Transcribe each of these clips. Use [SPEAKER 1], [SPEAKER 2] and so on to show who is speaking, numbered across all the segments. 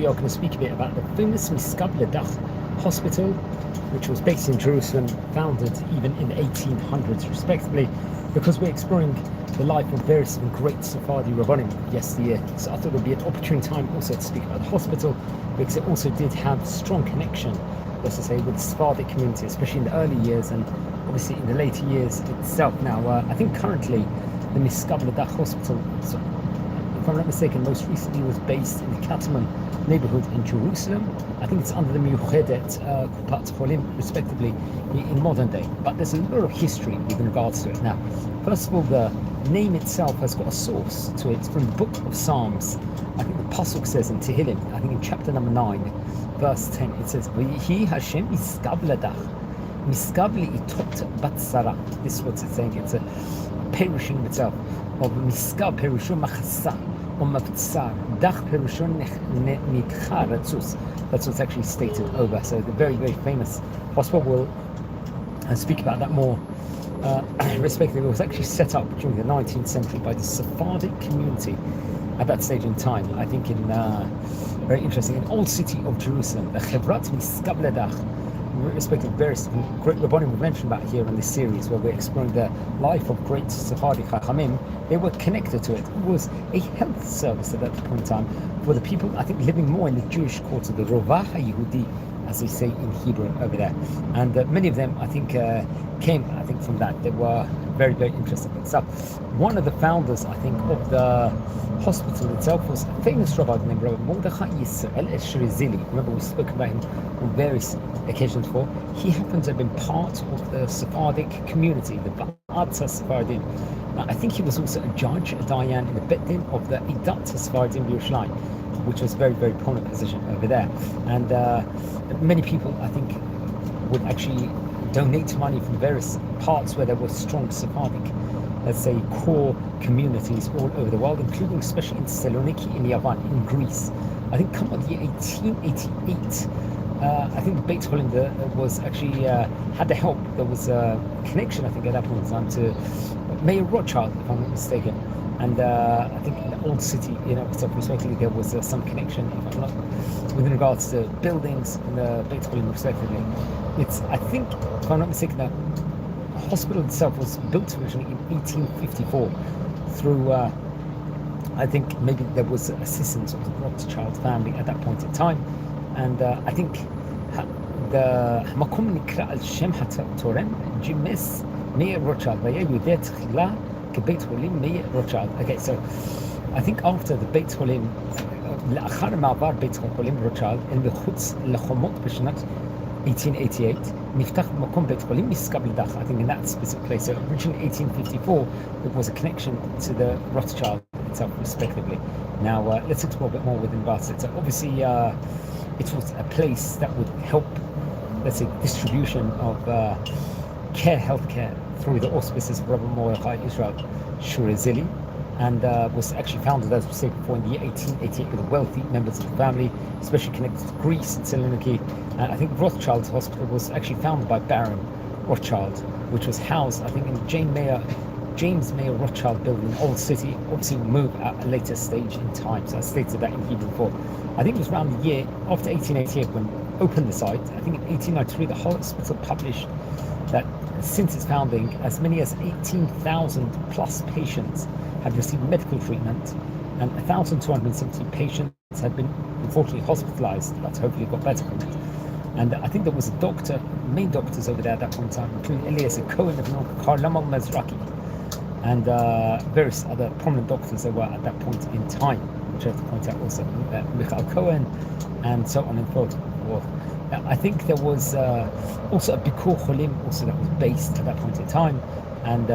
[SPEAKER 1] we are going to speak a bit about the famous Misgav Ledach Hospital, which was based in Jerusalem, founded even in the 1800s respectively, because we're exploring the life of various great Sephardi Rabbanim yesteryear. So I thought it would be an opportune time also to speak about the hospital, because it also did have strong connection, let's just say, with the Sephardic community, especially in the early years and obviously in the later years itself. Now, I think currently the Misgav Ledach Hospital, so if I'm not mistaken, most recently was based in the Cataman neighborhood in Jerusalem. I think it's under the Misgav respectively in modern day. But there's a lot of history with regards to it. Now, first of all, the name itself has got a source to it from the book of Psalms. I think the Pasuk says in Tehillim, I think in chapter number 9, verse 10, it says, V'yihi Hashem Misgav Ledach, Misgav li'itot bat Sarah. This is what it's saying. It's a perushing in itself of Misgav perushon machasa or mavtsar, dach perushon nitcha ratzus. That's what's actually stated over. So the very, very famous hospital, will speak about that more respectively. It was actually set up during the 19th century by the Sephardic community at that stage in time. I think in very interesting, in old city of Jerusalem, the Chevrat Misgav Ledach, respective various great Rabbanim we mentioned about here in this series, where we're exploring the life of great Sephardi Chachamim. They were connected to it. It was a health service at that point in time for the people, I think, living more in the Jewish quarter, the Rovah HaYehudi, as they say in Hebrew over there. And many of them, I think, came, I think, from that. They were very, very interesting stuff. One of the founders, I think, of the hospital itself was a famous rabbi named Rabbi Mordechai Yisrael Eshrizili. Remember, we spoke about him on various occasions before. He happened to have been part of the Sephardic community, the Ba'at Sephardim. I think he was also a judge, a dayan in the Bet Din of the Idat Sephardim Biurshline, which was a very, very prominent position over there. And many people, I think, would actually donate money from various parts where there were strong Sephardic, let's say, core communities all over the world, including especially in Thessaloniki, in Yavan, in Greece. I think come on the year 1888, I think the Beit Holim was actually had the help. There was a connection, I think, at that point in time to Mayor Rothschild, if I'm not mistaken. And I think in the old city, respectively, there was some connection, if I'm not, with regards to buildings in the Beit Holim, respectively. I think, if I'm not mistaken, the hospital itself was built originally in 1854 through, I think maybe there was assistance of the Rothschild family at that point in time. And I think the Makom Nikra al Shem HaTorem Jimes Meir Rothschild Vayeh Tchila Beit Holim Meir Rothschild. Okay, so I think after the Beit Holim, לאחר מעבר בית חולים רוטשילד אל מחוץ לחומות בשנת 1888, נפתח במקום בית חולים משגב לדח. I think in that specific place. So originally 1854, there was a connection to the Rothschild itself, respectively. Now let's explore a bit more within regards to it. So obviously, it was a place that would help, let's say, distribution of healthcare through the auspices of Rabbi Mordechai Israel Shurizili, and was actually founded, as we said before, in the year 1888 with the wealthy members of the family, especially connected to Greece and Thessaloniki. I think Rothschild's hospital was actually founded by Baron Rothschild, which was housed, I think, in James Mayer Rothschild building in Old City. Obviously will move at a later stage in time, so I stated that in Hebrew before. I think it was around the year after 1888 when opened the site. I think in 1893 the hospital published that since its founding, as many as 18,000 plus patients had received medical treatment, and 1,270 patients had been unfortunately hospitalized, but hopefully got better from it. And I think there was a doctor, main doctors over there at that point in time, including Eliezer Cohen of North Karlama Mezraki, and various other prominent doctors there were at that point in time, which I have to point out also, Michael Cohen, and so on and so forth. I think there was also a Bikur Cholim also that was based at that point in time, and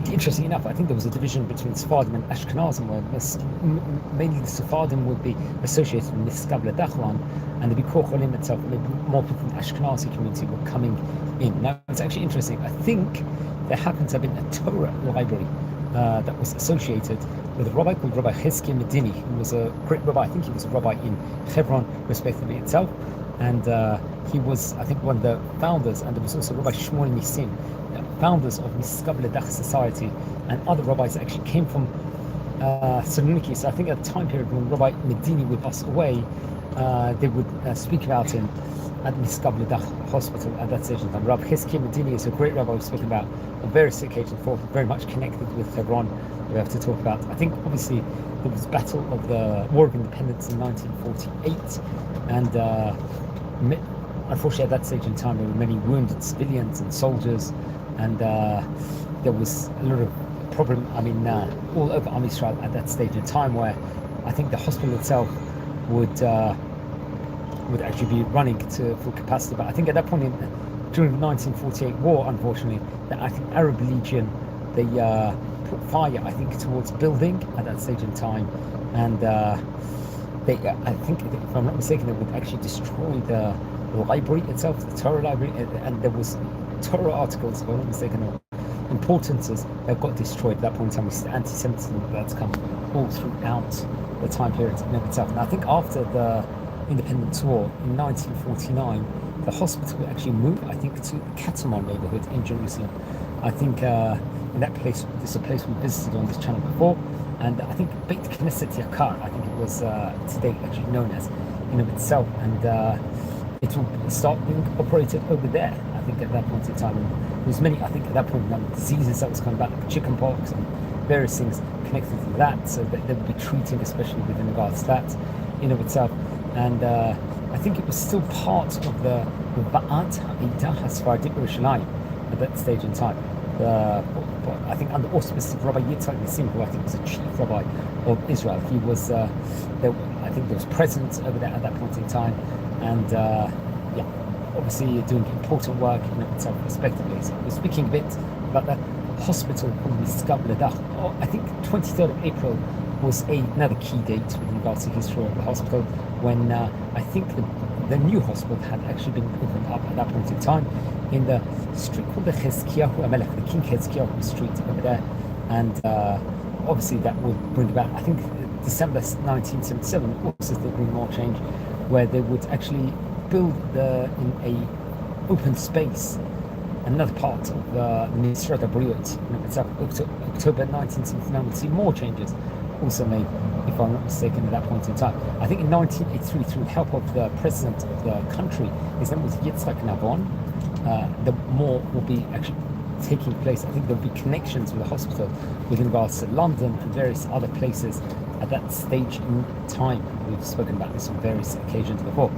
[SPEAKER 1] interesting enough, I think there was a division between Sephardim and Ashkenazim, where mainly the Sephardim would be associated with Misgav Ledach one, and the Bikur Cholim itself, maybe more people from the Ashkenazi community were coming in. Now, it's actually interesting. I think there happens to have been a Torah library that was associated with a rabbi called Rabbi Cheskia Medini, who was a great rabbi. I think he was a rabbi in Hebron, respectively, itself. And he was, I think, one of the founders, and there was also Rabbi Shmuel Nisim, founders of Misgav Ledach Society, and other rabbis that actually came from Saloniki. So I think at the time period when Rabbi Medini would pass away, they would speak about him at Misgav Ledach Hospital at that stage in time. Rabbi Chizkiah Medini is a great rabbi we've spoken about on various occasions before, very much connected with Hebron. We have to talk about. I think obviously there was battle of the War of Independence in 1948, and unfortunately at that stage in time there were many wounded civilians and soldiers, and there was a lot of problem, all over Am Yisrael at that stage in time, where I think the hospital itself would actually be running to full capacity. But I think at that point during the 1948 war, unfortunately, the Arab Legion, they put fire, I think, towards building at that stage in time, and I think, if I'm not mistaken, they would actually destroy the library itself, the Torah library, and there was Torah articles, if I'm not mistaken, or importances that got destroyed at that point in time. With anti-Semitism that's come all throughout the time period in itself. And I think after the Independence War in 1949, the hospital actually moved, I think, to the Kataman neighborhood in Jerusalem. I think in that place, this is a place we visited on this channel before, and I think Beit Knesset Yakar, I think it was today actually known as, in of itself, and it will start being operated over there, I think, at that point in time. And there was many, I think, at that point in time, diseases that was coming back, like chicken pox and various things connected to that, so that they would be treating, especially within regards to that in of itself. And I think it was still part of the Va'ad Ha'edah HaSfaradim Biurushalayim at that stage in time. I think under auspices of Rabbi Yitzhak Nissim, who I think was a chief rabbi of Israel. He was, I think there was presence over there at that point in time, and obviously doing important work in itself respectively. So we're speaking a bit about the hospital called Misgav Ledach. I think 23rd of April was another key date with regards to the history of the hospital, when I think the new hospital had actually been opened up at that point in time in the street called the Chizkiyahu HaMelech, the King Chizkiyahu Street over there, and obviously that would bring about, I think, December 1977 also there would be more change, where they would actually build in a open space another part of Misrad HaBriut itself. October 1979 would see more changes also made, if I'm not mistaken, at that point in time. I think in 1983, through the help of the president of the country, his name was Yitzhak Navon, the more will be actually taking place. I think there'll be connections with the hospital with regards to London and various other places at that stage in time. We've spoken about this on various occasions before.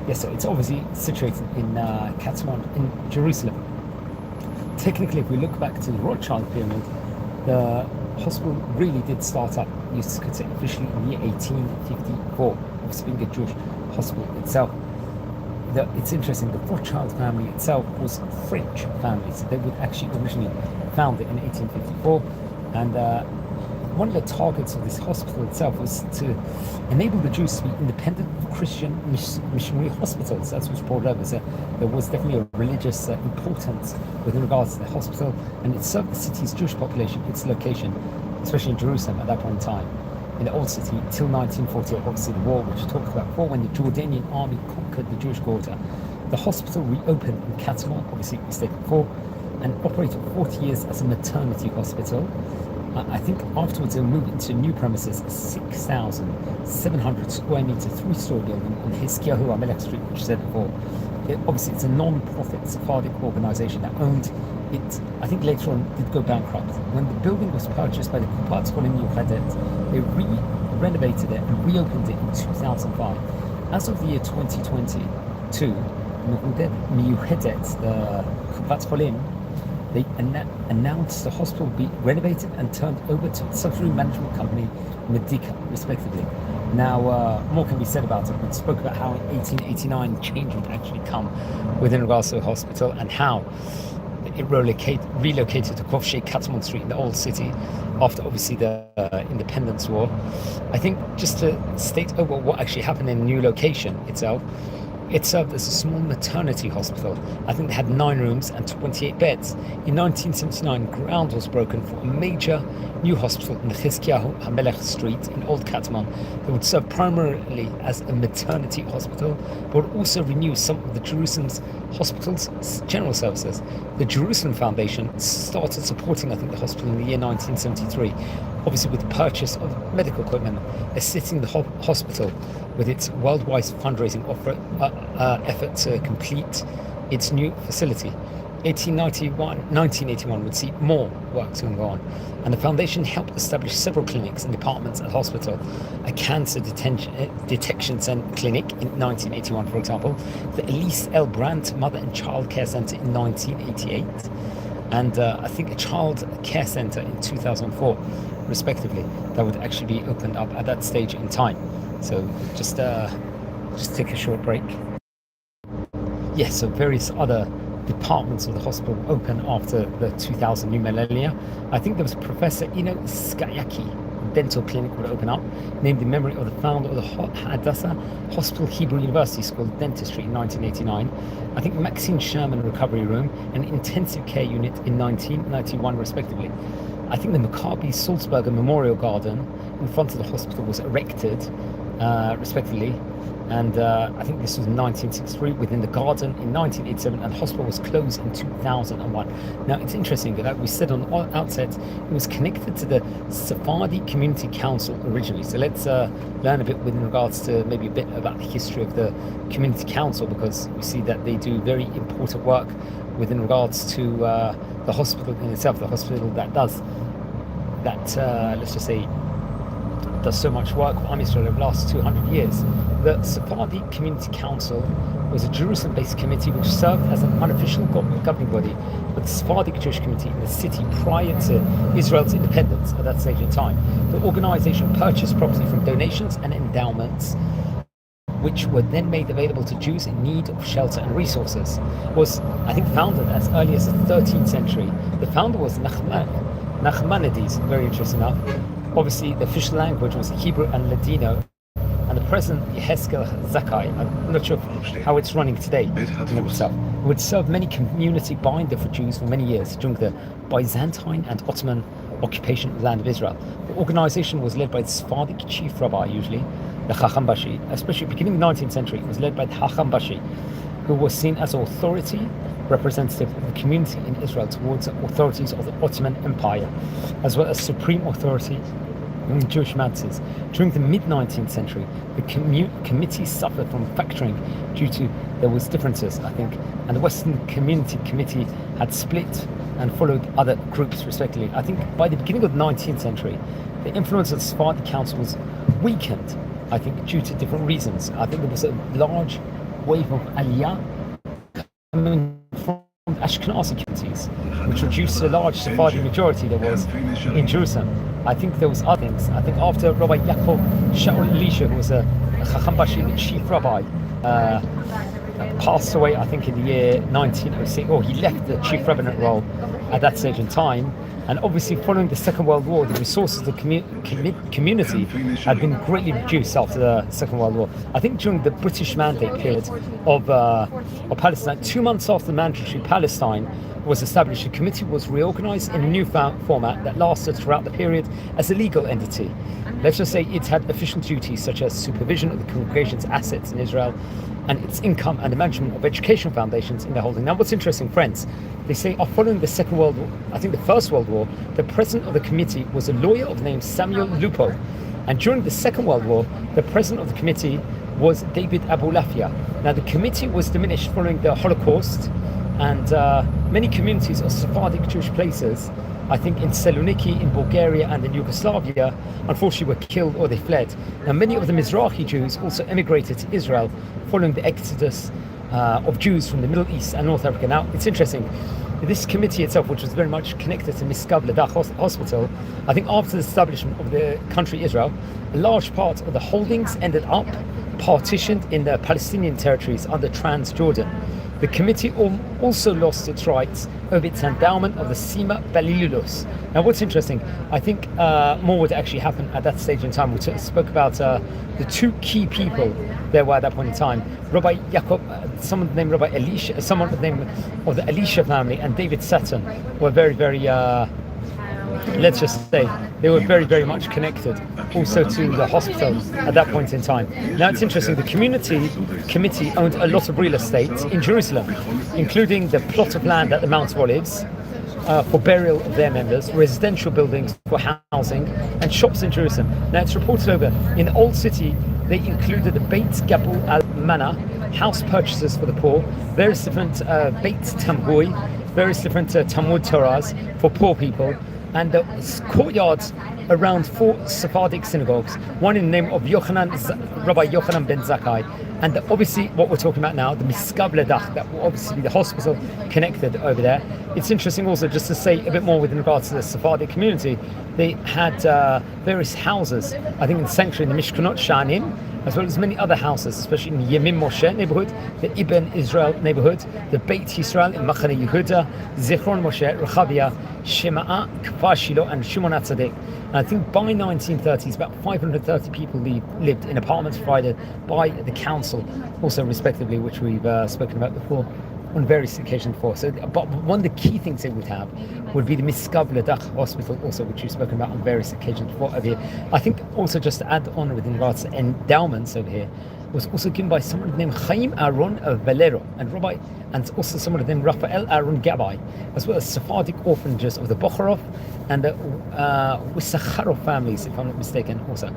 [SPEAKER 1] Yes, so it's obviously situated in Katmon in Jerusalem. Technically, if we look back to the Rothschild pyramid, the hospital really did start up, you could say, officially in the year 1854, obviously being a Jewish hospital itself. It's interesting, the Rothschild family itself was a French family, so they would actually originally found it in 1854, and one of the targets of this hospital itself was to enable the Jews to be independent of Christian missionary hospitals. That's what's brought over. So there was definitely a religious importance with regards to the hospital, and it served the city's Jewish population, its location, especially in Jerusalem at that point in time, in the old city, till 1948, obviously the war, which we talked about before, when the Jordanian army conquered the Jewish quarter. The hospital reopened in Kataman, obviously we stated before, and operated for 40 years as a maternity hospital. I think afterwards they moved into new premises, a 6,700 square meter, 3-story building on Chizkiyahu HaMelech Street, which I said before. Obviously, it's a non-profit Sephardic organization that owned it. I think later on did go bankrupt. When the building was purchased by the Xholim Miuchedet, they renovated it and reopened it in 2005. As of the year 2022, Miuchedet, the Xholim, they announced the hospital would be renovated and turned over to its subsidiary management company, Medica, respectively. Now, more can be said about it. We spoke about how in 1889 change would actually come within regards to the hospital, and how it relocated to Kovshay Kataman Street in the old city after obviously the Independence War. I think just to state over what actually happened in the new location itself, it served as a small maternity hospital. I think they had 9 rooms and 28 beds. In 1979, ground was broken for a major new hospital in the Chizkiyahu HaMelech Street in Old Kataman that would serve primarily as a maternity hospital, but would also renew some of the Jerusalem's hospital's general services. The Jerusalem Foundation started supporting, I think, the hospital in the year 1973, obviously with the purchase of medical equipment, assisting the hospital with its worldwide fundraising effort to complete its new facility. 1981 would see more work to go on, and the foundation helped establish several clinics and departments at the hospital. A cancer detection clinic in 1981, for example, the Elise L. Brandt Mother and Child Care Center in 1988, and I think a child care center in 2004, respectively, that would actually be opened up at that stage in time. So just take a short break. Yes, so various other departments of the hospital open after the 2000 new millennia. I think there was Professor Ino Skayaki dental clinic would open up, named in memory of the founder of the Hadassah Hospital Hebrew University School of Dentistry in 1989. I think Maxine Sherman Recovery Room and Intensive Care Unit in 1991, respectively. I think the Maccabi Salzburger Memorial Garden in front of the hospital was erected, respectively. And I think this was in 1963 within the garden in 1987, and the hospital was closed in 2001. Now, it's interesting that we said on the outset, it was connected to the Sephardi Community Council originally. So let's learn a bit with regards to maybe a bit about the history of the Community Council, because we see that they do very important work within regards to the hospital in itself, the hospital that does that, let's just say, does so much work for Am Yisrael over the last 200 years. The Sephardi Community Council was a Jerusalem-based committee which served as an unofficial governing body of the Sephardic Jewish community in the city prior to Israel's independence at that stage in time. The organization purchased property from donations and endowments, which were then made available to Jews in need of shelter and resources. Was, I think, founded as early as the 13th century. The founder was Nachmanides, very interesting enough. Obviously, the official language was Hebrew and Ladino, and the president, Yehezkel Zakai, I'm not sure how it's running today in itself, would serve many community binder for Jews for many years during the Byzantine and Ottoman occupation of the land of Israel. The organization was led by the Sephardic chief rabbi, usually, the Chacham Bashi, especially beginning of the 19th century. It was led by the Chacham Bashi, who was seen as authority representative of the community in Israel towards the authorities of the Ottoman Empire, as well as supreme authority in Jewish matters. During the mid-19th century, the committee suffered from fracturing due to there was differences, I think, and the Western Community Committee had split and followed other groups respectively. I think by the beginning of the 19th century, the influence of the Sephardi Council was weakened, I think, due to different reasons. I think there was a large wave of aliyah coming from Ashkenazi communities, which reduced the large Sephardi majority there was in Jerusalem. I think there was other things. I think after Rabbi Yaakov Shaul Elisha, who was a Chacham Bashi, the chief rabbi, passed away, I think, in the year 1906, or he left the chief rabbinate role at that stage in time. And obviously, following the Second World War, the resources of the community had been greatly reduced after the Second World War. I think during the British Mandate period of Palestine, 2 months after the mandatory Palestine was established, the committee was reorganized in a new format that lasted throughout the period as a legal entity. Let's just say it had official duties such as supervision of the congregation's assets in Israel and its income and the management of educational foundations in their holding. Now, what's interesting, friends, they say following the Second World War, I think the First World War, the president of the committee was a lawyer of the name Samuel Lupo. And during the Second World War, the president of the committee was David Abulafia. Now, the committee was diminished following the Holocaust, and many communities of Sephardic Jewish places, I think in Saloniki, in Bulgaria and in Yugoslavia, unfortunately were killed or they fled. Now, many of the Mizrahi Jews also emigrated to Israel following the exodus of Jews from the Middle East and North Africa. Now, it's interesting, this committee itself, which was very much connected to Misgav Ledach Hospital, I think after the establishment of the country Israel, a large part of the holdings ended up partitioned in the Palestinian territories under Transjordan. The committee also lost its rights over its endowment of the Sima Balilulus. Now, what's interesting, I think more would actually happen at that stage in time. We spoke about the two key people there were at that point in time. Rabbi Yaakov, someone named Rabbi Elisha, someone of the name of the Elisha family, and David Saturn were very, very, let's just say, they were very, very much connected also to the hospital at that point in time. Now, it's interesting, the committee owned a lot of real estate in Jerusalem, including the plot of land at the Mount of Olives, for burial of their members, residential buildings for housing, and shops in Jerusalem. Now it's reported over in the Old City they included the Beit Gabul al-Mana, house purchases for the poor, various different Beit Tambui, various different Talmud Torahs for poor people, and courtyards around 4 Sephardic synagogues, one in the name of Rabbi Yochanan ben Zakkai, and obviously what we're talking about now, the Misgav Ledach, that will obviously be the hospital connected over there. It's interesting also just to say a bit more with regards to the Sephardic community. They had various houses, I think in the sanctuary, in the Mishkanot Shanim, as well as many other houses, especially in the Yemim Moshe neighborhood, the Ibn Israel neighborhood, the Beit Yisrael in Machane Yehuda, Zichron Moshe, Rechavia, Shema'a, Kfar Shiloh, and Shimon HaTzadik. And I think by 1930s, about 530 people lived in apartments provided by the council, also respectively, which we've spoken about before on various occasions before. So, but one of the key things they would have would be the Misgav Ledach Hospital, also, which we've spoken about on various occasions before over here. I think also just to add on with regards to endowments over here, was also given by someone named Chaim Aaron Valero, and also someone named Raphael Aaron Gabai, as well as Sephardic orphanages of the Bocharov and the Wisacharov families, if I'm not mistaken, also.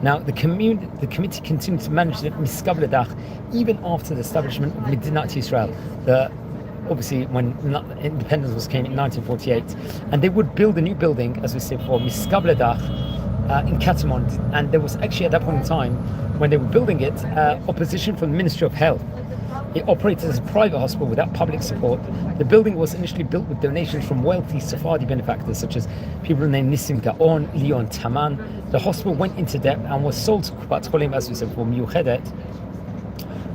[SPEAKER 1] Now, the committee continued to manage the Misgav Ledach even after the establishment of Medinat Yisrael, obviously when independence came in 1948, and they would build a new building, as we said before, Misgav Ledach in Katmon, and there was actually at that point in time, when they were building it, opposition from the Ministry of Health. It operated as a private hospital without public support. The building was initially built with donations from wealthy Sephardi benefactors such as people named Nissim Gaon, Leon Taman. The hospital went into debt and was sold to Kupat Cholim, as we said before, Miuchedet.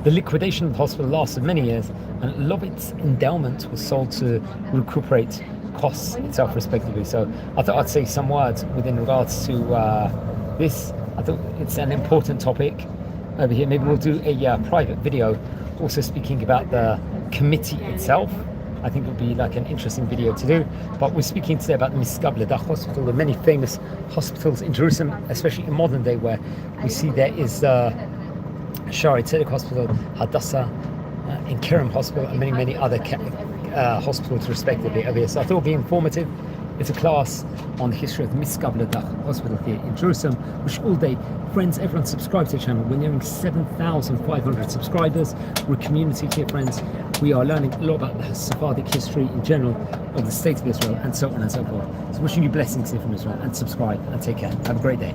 [SPEAKER 1] The liquidation of the hospital lasted many years, and a lot of its endowment was sold to recuperate costs itself, respectively. So I thought I'd say some words within regards to this. I thought it's an important topic over here. Maybe we'll do a private video also speaking about the committee itself. I think it would be like an interesting video to do. But we're speaking today about the Misgav Ledach Hospital. There are many famous hospitals in Jerusalem, especially in modern day, where we see there is Shari Tzedek Hospital, Hadassah, and Kerem Hospital, and many other hospitals respectively over here. So I thought it would be informative. It's a class on the history of the Misgav Ledach Hospital here in Jerusalem, which all day, friends, everyone subscribe to the channel. We're nearing 7,500 subscribers. We're a community here, friends. We are learning a lot about the Sephardic history in general of the state of Israel, and so on and so forth. So wishing you blessings here from Israel, and subscribe and take care. Have a great day.